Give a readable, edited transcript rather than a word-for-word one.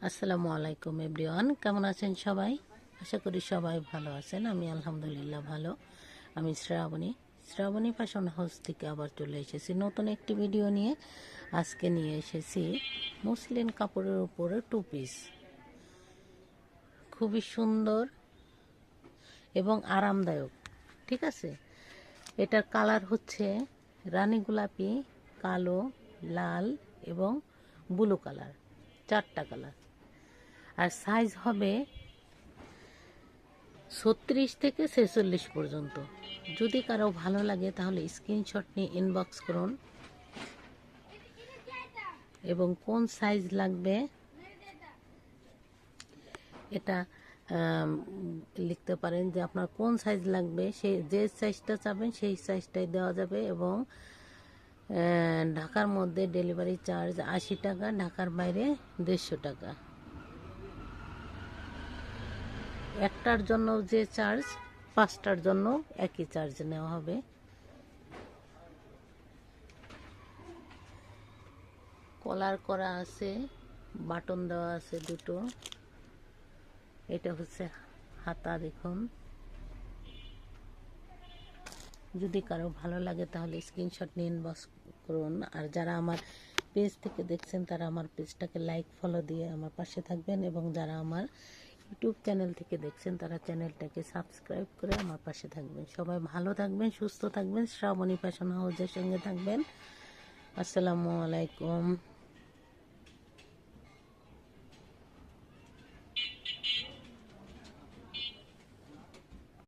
আসসালামু আলাইকুম এভরিওয়ান, কেমন আছেন সবাই? আশা করি সবাই ভালো আছেন। আমি আলহামদুলিল্লাহ ভালো। আমি শ্রাবণী ফ্যাশন হাউস থেকে আবার চলে এসেছি নতুন একটি ভিডিও নিয়ে। আজকে নিয়ে এসেছি মুসলিন কাপড়ের উপরে টু পিস, খুবই সুন্দর এবং আরামদায়ক। ঠিক আছে, এটার কালার হচ্ছে রানী গোলাপি, কালো, লাল এবং ব্লু কালার, চারটা কালার। আর সাইজ হবে 36 থেকে 46 পর্যন্ত। যদি কারো ভালো লাগে তাহলে স্ক্রিনশট নিয়ে ইনবক্স করুন এবং কোন সাইজ লাগবে এটা লিখতে পারেন, যে আপনার কোন সাইজ লাগবে, সেই যে সাইজটা চাবেন সেই সাইজটাই দেওয়া যাবে। এবং ঢাকার মধ্যে ডেলিভারি চার্জ 80 টাকা, ঢাকার বাইরে 150 টাকা। একটার জন্য যে চার্জ, 5টার জন্য একই চার্জ নেওয়া হবে। কলার করা আছে, বাটন দেওয়া আছে দুটো। এটা হচ্ছে হাতা, দেখুন। যদি কারো ভালো লাগে তাহলে স্ক্রিনশট নিয়ে ইনবক্স করুন। আর যারা আমার পেজ থেকে দেখছেন তারা আমার পেজটাকে লাইক ফলো দিয়ে আমার পাশে থাকবেন, এবং যারা আমার ইউটিউব চ্যানেল থেকে দেখছেন তারা চ্যানেলটাকে সাবস্ক্রাইব করে আমার পাশে থাকবেন। সবাই ভালো থাকবেন, সুস্থ থাকবেন, শ্রাবণী ফ্যাশন হাউসের সঙ্গে থাকবেন। আসসালামু আলাইকুম।